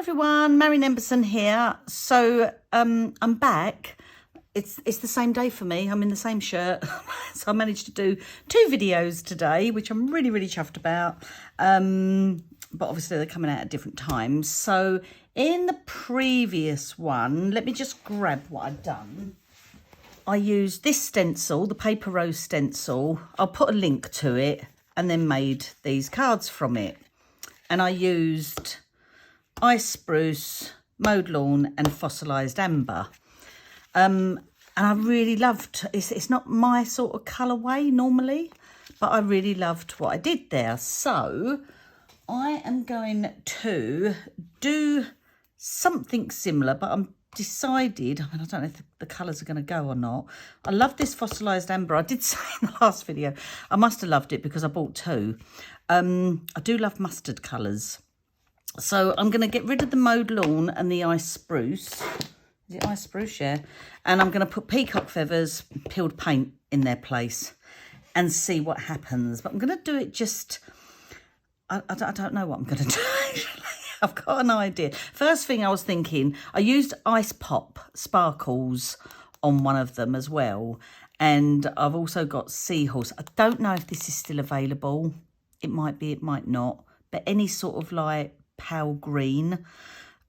everyone, Marion Emberson here. So I'm back. It's the same day for me. I'm in the same shirt. So I managed to do 2 videos today, which I'm really chuffed about. But obviously they're coming out at different times. So in the previous one, let me just grab what I've done. I used this stencil, the Paper Rose stencil. I'll put a link to it, and then made these cards from it. And I used Ice Spruce, Mowed Lawn and Fossilized Amber. And I really loved, it's not my sort of colourway normally, but I really loved what I did there. So I am going to do something similar, but I'm decided, I don't know if the colours are going to go or not. I love this Fossilized Amber. I did say in the last video, I must have loved it because I bought 2. I do love mustard colours. So I'm going to get rid of the Mowed Lawn and the Ice Spruce. Is it Ice Spruce? Yeah. And I'm going to put Peacock Feathers, peeled paint in their place and see what happens. But I'm going to do it just, I don't know what I'm going to do actually. I've got an idea. First thing I was thinking, I used Ice Pop sparkles on one of them as well. And I've also got Seahorse. I don't know if this is still available. It might be, it might not. But any sort of like pale green.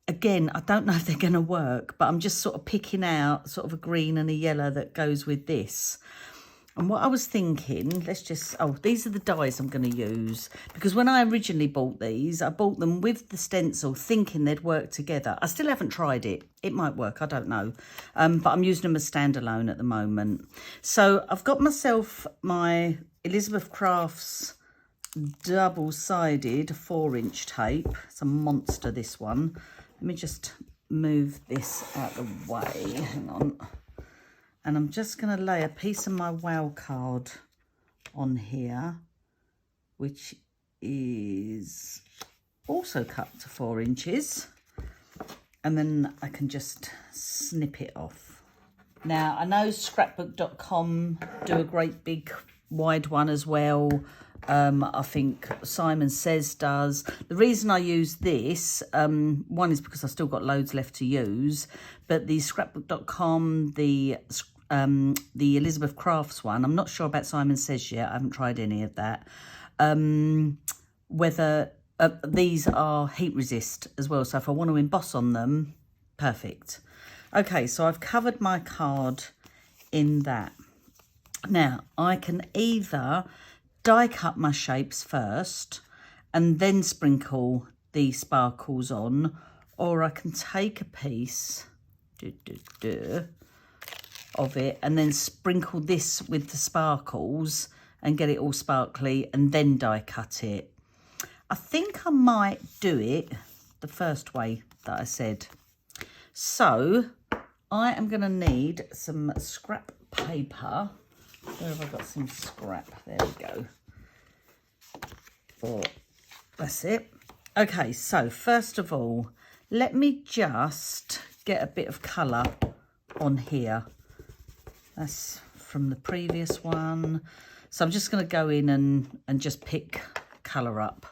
Again, I don't know if they're going to work, but I'm just sort of picking out sort of a green and a yellow that goes with this. And what I was thinking, let's just, these are the dies I'm going to use. Because when I originally bought these, I bought them with the stencil thinking they'd work together. I still haven't tried it. It might work, I don't know. But I'm using them as standalone at the moment. So I've got myself my Elizabeth Crafts double-sided 4-inch tape. It's a monster, this one. Let me just move this out of the way. Hang on. And I'm just going to lay a piece of my wow card on here, which is also cut to 4 inches. And then I can just snip it off. Now, I know scrapbook.com do a great big wide one as well. I think Simon Says does. The reason I use this, one is because I've still got loads left to use, but the scrapbook.com, the Elizabeth Crafts one, I'm not sure about Simon Says yet. I haven't tried any of that. Whether these are heat resist as well. So if I want to emboss on them, perfect. Okay, so I've covered my card in that. Now, I can either die cut my shapes first and then sprinkle the sparkles on, or I can take a piece of it and then sprinkle this with the sparkles and get it all sparkly and then die cut it. I think I might do it the first way that I said. So I am going to need some scrap paper. Where have I got some scrap? There we go. Oh, that's it. Okay, so first of all, let me just get a bit of colour on here. That's from the previous one. So I'm just going to go in and just pick colour up.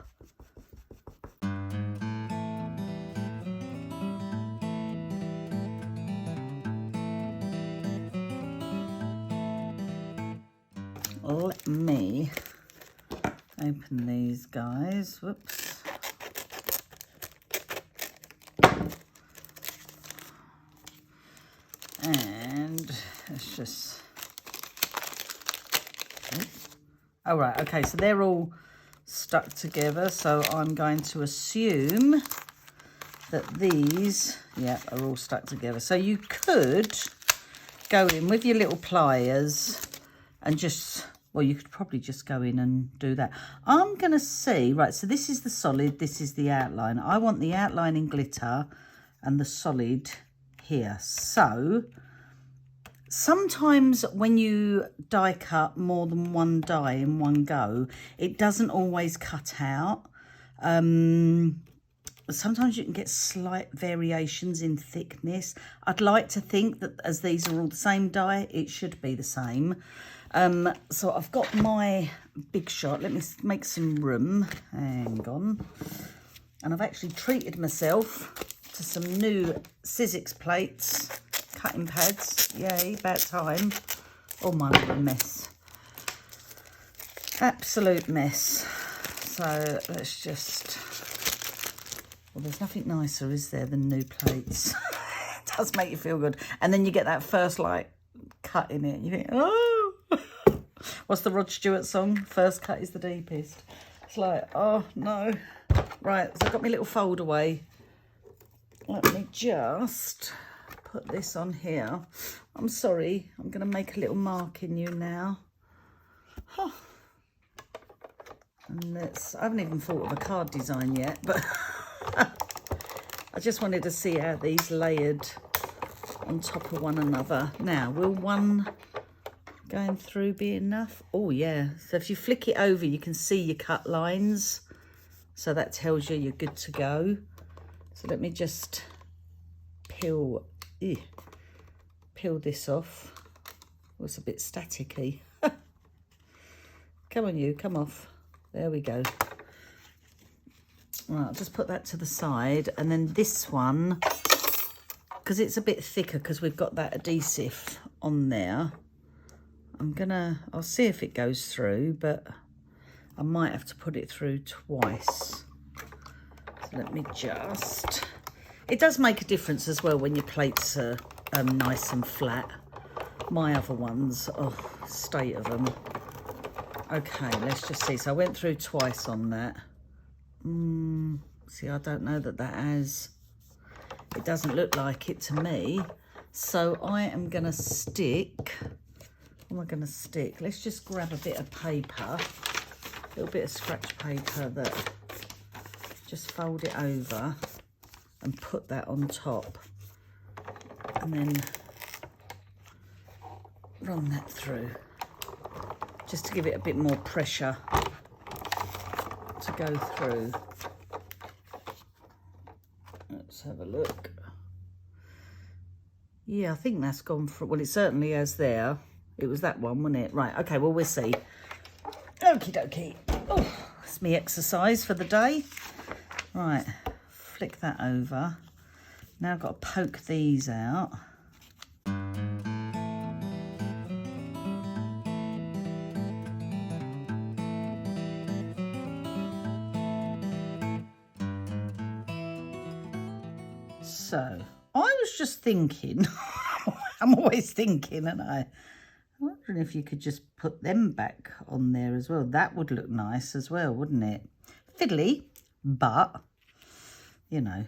Let me open these guys. Whoops. And let's just... Oh, right. Okay, so they're all stuck together. So I'm going to assume that these, are all stuck together. So you could go in with your little pliers and just... Well, you could probably just go in and do that. I'm going to see, right, so this is the solid, this is the outline. I want the outline in glitter and the solid here. So sometimes when you die cut more than one die in one go, it doesn't always cut out. Sometimes you can get slight variations in thickness. I'd like to think that as these are all the same die, it should be the same. So I've got my big shot. Let me make some room. Hang on. And I've actually treated myself to some new Sizzix plates, cutting pads. Yay, about time. Oh, my, what a mess. Absolute mess. So let's just... Well, there's nothing nicer, is there, than new plates? It does make you feel good. And then you get that first, like, cut in it. You think, oh! What's the Rod Stewart song? First cut is the deepest. It's like, oh, no. Right, so I've got my little fold away. Let me just put this on here. I'm sorry, I'm going to make a little mark in you now. Huh. And I haven't even thought of a card design yet, but I just wanted to see how these layered on top of one another. Now, will one going through be enough? Oh, yeah. So if you flick it over, you can see your cut lines. So that tells you you're good to go. So let me just peel this off. Oh, it's a bit staticky. Come on, you, come off. There we go. Right, I'll just put that to the side. And then this one, because it's a bit thicker because we've got that adhesive on there, I'll see if it goes through, but I might have to put it through twice. So let me just... It does make a difference as well when your plates are nice and flat. My other ones, oh, state of them. Okay, let's just see. So I went through twice on that. See, I don't know that has... It doesn't look like it to me. So I am going to stick... What am I going to stick? Let's just grab a bit of paper. A little bit of scratch paper that... Just fold it over and put that on top. And then run that through. Just to give it a bit more pressure to go through. Let's have a look. Yeah, I think that's gone for... Well, it certainly has there. It was that one, wasn't it? Right, okay, well, we'll see. Okie dokie. Oh, that's me exercise for the day. Right, flick that over. Now I've got to poke these out. So, I was just thinking, I'm always thinking, aren't I? I'm wondering if you could just put them back on there as well. That would look nice as well, wouldn't it? Fiddly, but, you know,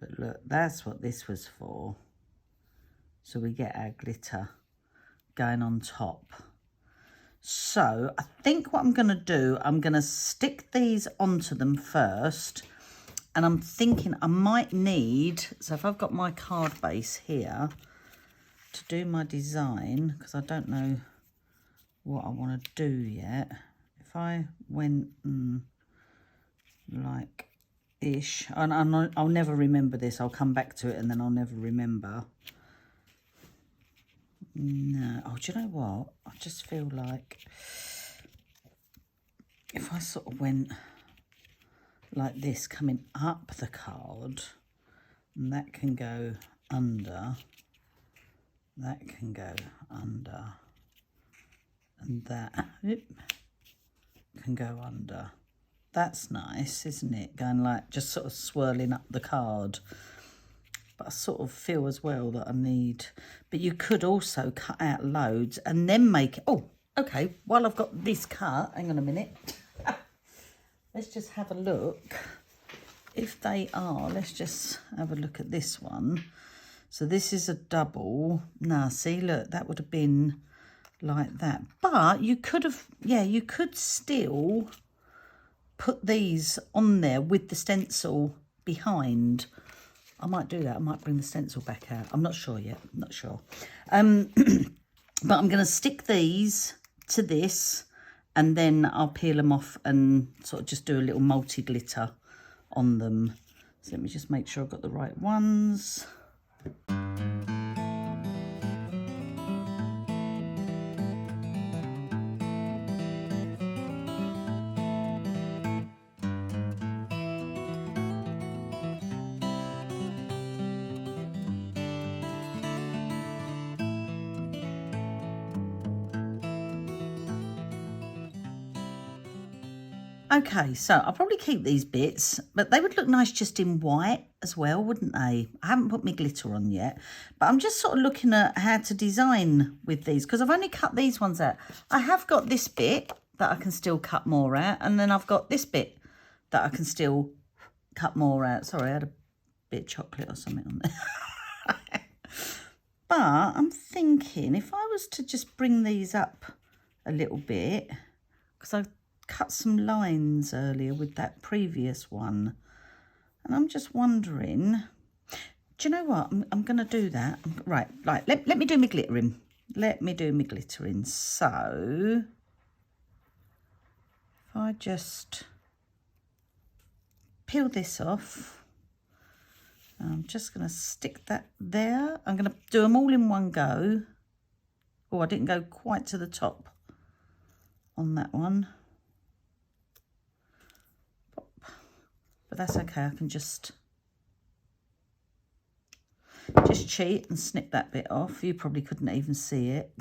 but look, that's what this was for. So we get our glitter going on top. So I think what I'm going to do, I'm going to stick these onto them first. And I'm thinking I might need, so if I've got my card base here to do my design, because I don't know what I want to do yet. If I went like ish, and I'll never remember this. I'll come back to it and then I'll never remember. No, oh, do you know what? I just feel like if I sort of went like this, coming up the card, and that can go under, that can go under, and that can go under. That's nice, isn't it? Going like, just sort of swirling up the card. But I sort of feel as well that I need, but you could also cut out loads and then make it, oh, okay, while I've got this cut, hang on a minute. Let's just have a look. If they are, let's just have a look at this one. So this is a double. Now, see, look, that would have been like that. But you could have, yeah, you could still put these on there with the stencil behind. I might do that. I might bring the stencil back out. I'm not sure yet. I'm not sure. But I'm going to stick these to this, and then I'll peel them off and sort of just do a little multi-glitter on them. So let me just make sure I've got the right ones. Okay, so I'll probably keep these bits, but they would look nice just in white as well, wouldn't they? I haven't put my glitter on yet, but I'm just sort of looking at how to design with these because I've only cut these ones out. I have got this bit that I can still cut more out, and then I've got this bit that I can still cut more out. Sorry, I had a bit of chocolate or something on there. But I'm thinking if I was to just bring these up a little bit, because I cut some lines earlier with that previous one, and I'm just wondering, do you know what, I'm going to do that. Right, let me do my glittering. Let me do my glittering. So if I just peel this off, I'm just going to stick that there. I'm going to do them all in one go. Oh, I didn't go quite to the top on that one. But that's okay, I can just cheat and snip that bit off. You probably couldn't even see it.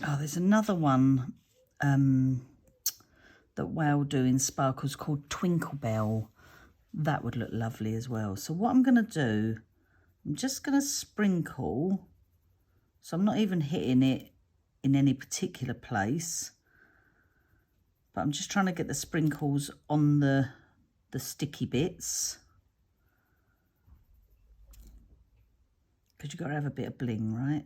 Oh, there's another one that Wow do in sparkles called Twinkle Bell. That would look lovely as well. So what I'm going to do, I'm just going to sprinkle. So I'm not even hitting it in any particular place, but I'm just trying to get the sprinkles on the sticky bits, because you've got to have a bit of bling, right?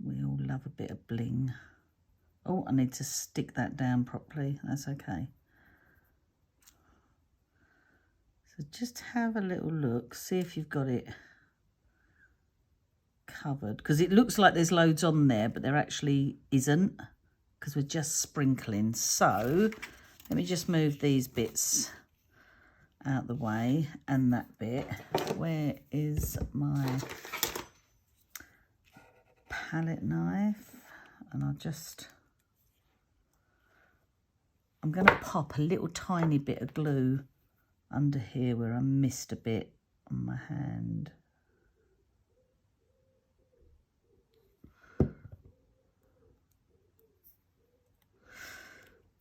We all love a bit of bling. Oh, I need to stick that down properly. That's okay. So just have a little look, see if you've got it covered, because it looks like there's loads on there, but there actually isn't, because we're just sprinkling. So let me just move these bits out the way, and that bit. Where is my palette knife? And I'm going to pop a little tiny bit of glue under here where I missed a bit on my hand.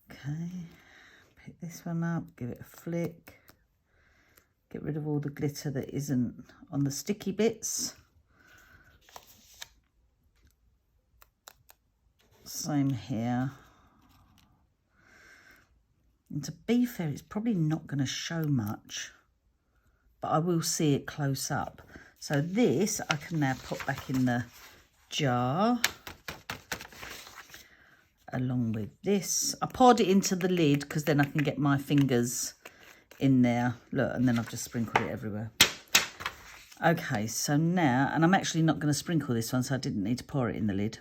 Okay, pick this one up, give it a flick, get rid of all the glitter that isn't on the sticky bits. Same here. And to be fair, it's probably not going to show much, but I will see it close up. So this I can now put back in the jar along with this. I poured it into the lid because then I can get my fingers in there. Look, and then I've just sprinkled it everywhere. Okay, so now, and I'm actually not going to sprinkle this one, so I didn't need to pour it in the lid.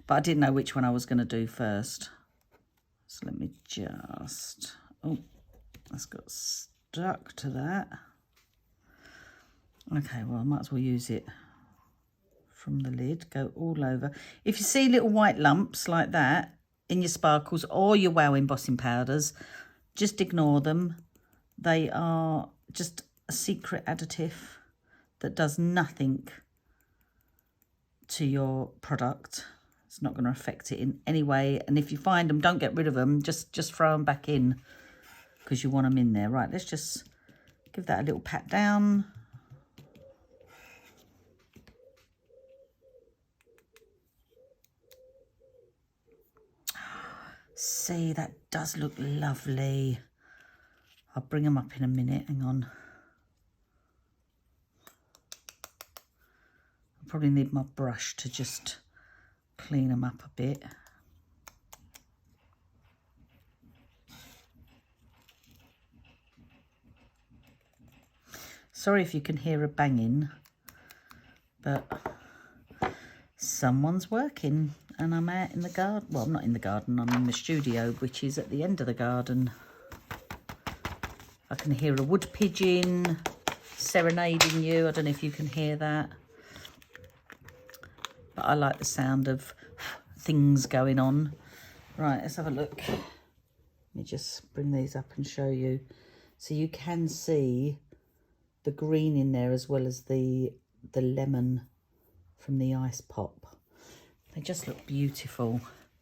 But I didn't know which one I was going to do first. So let me just, oh, that's got stuck to that. Okay, well, I might as well use it from the lid, go all over. If you see little white lumps like that in your sparkles or your Wow embossing powders, just ignore them. They are just a secret additive that does nothing to your product. It's not going to affect it in any way. And if you find them, don't get rid of them. Just throw them back in because you want them in there. Right, let's just give that a little pat down. See, that does look lovely. I'll bring them up in a minute. Hang on. I probably need my brush to just clean them up a bit. Sorry if you can hear a banging, but someone's working and I'm out in the garden. Well, I'm not in the garden, I'm in the studio, which is at the end of the garden. I can hear a wood pigeon serenading you. I don't know if you can hear that. but I like the sound of things going on. Right, let's have a look. Let me just bring these up and show you. So you can see the green in there as well as the lemon from the ice pop. They just look beautiful,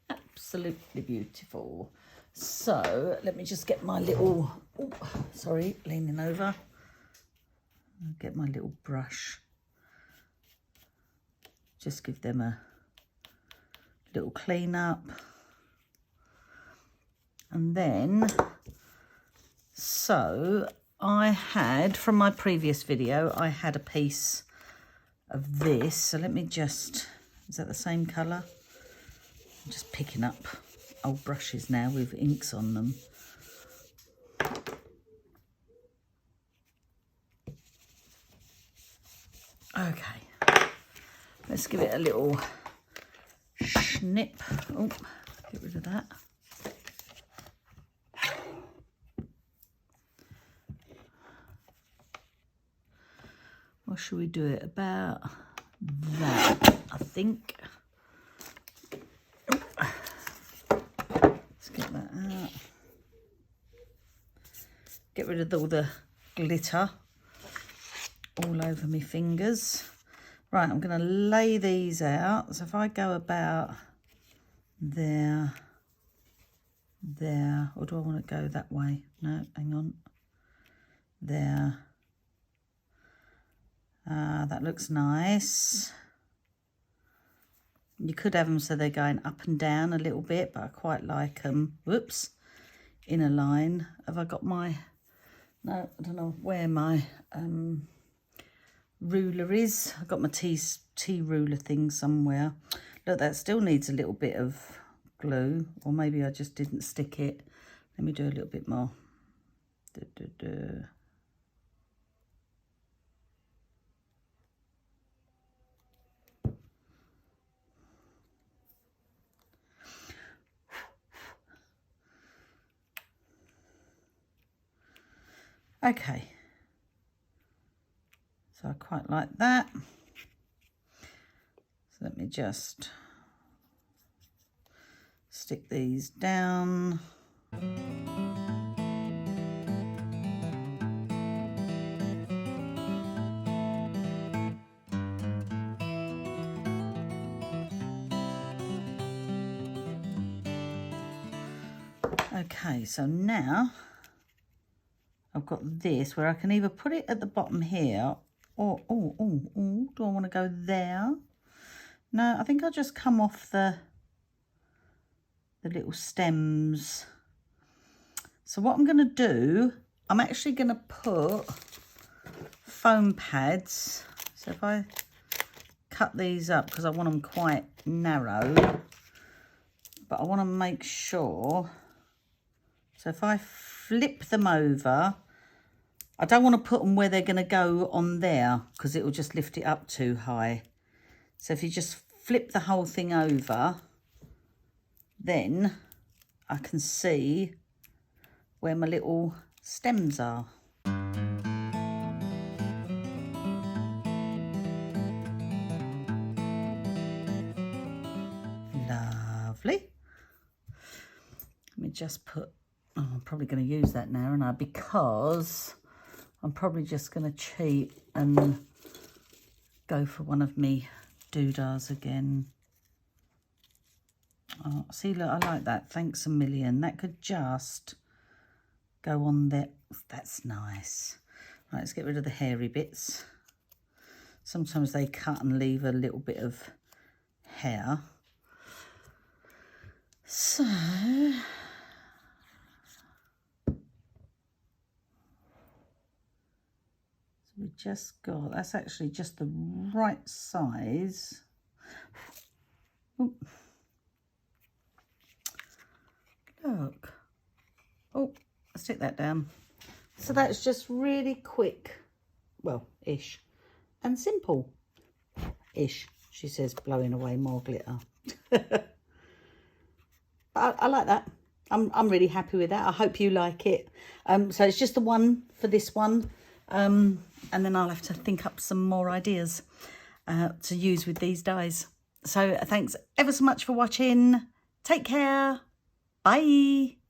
absolutely beautiful. So let me just get my little, sorry, leaning over. I'll get my little brush. Just give them a little clean up. And then, so I had, from my previous video, I had a piece of this. So let me just, is that the same colour? I'm just picking up old brushes now with inks on them. Okay, let's give it a little snip. Oh, get rid of that. Or should we do it about that, I think. Let's get that out. Get rid of all the glitter all over my fingers. Right, I'm going to lay these out. So if I go about there, there, or do I want to go that way? No, hang on. There. That looks nice. You could have them so they're going up and down a little bit, but I quite like them. Whoops, in a line. Have I got my, no, I don't know where my ruler is. I've got my tea ruler thing somewhere. Look, that still needs a little bit of glue, or maybe I just didn't stick it. Let me do a little bit more. Okay, so I quite like that. So let me just stick these down. Okay, so now I've got this where I can either put it at the bottom here or, do I want to go there? No, I think I'll just come off the little stems. So what I'm going to do, I'm actually going to put foam pads. So if I cut these up, because I want them quite narrow, but I want to make sure. So if I flip them over, I don't want to put them where they're going to go on there because it will just lift it up too high. So if you just flip the whole thing over, then I can see where my little stems are. Lovely. Let me just put, oh, I'm probably going to use that now, aren't I? Because I'm probably just going to cheat and go for one of me doodahs again. Oh, see, look, I like that. Thanks a million. That could just go on there. That's nice. Right, let's get rid of the hairy bits. Sometimes they cut and leave a little bit of hair. So we just got, that's actually just the right size. Ooh. Look. Oh, I'll stick that down. So that's just really quick. Well, ish. And simple. Ish, she says, blowing away more glitter. But I like that. I'm really happy with that. I hope you like it. So it's just the one for this one. And then I'll have to think up some more ideas to use with these dies. So thanks ever so much for watching. Take care. Bye.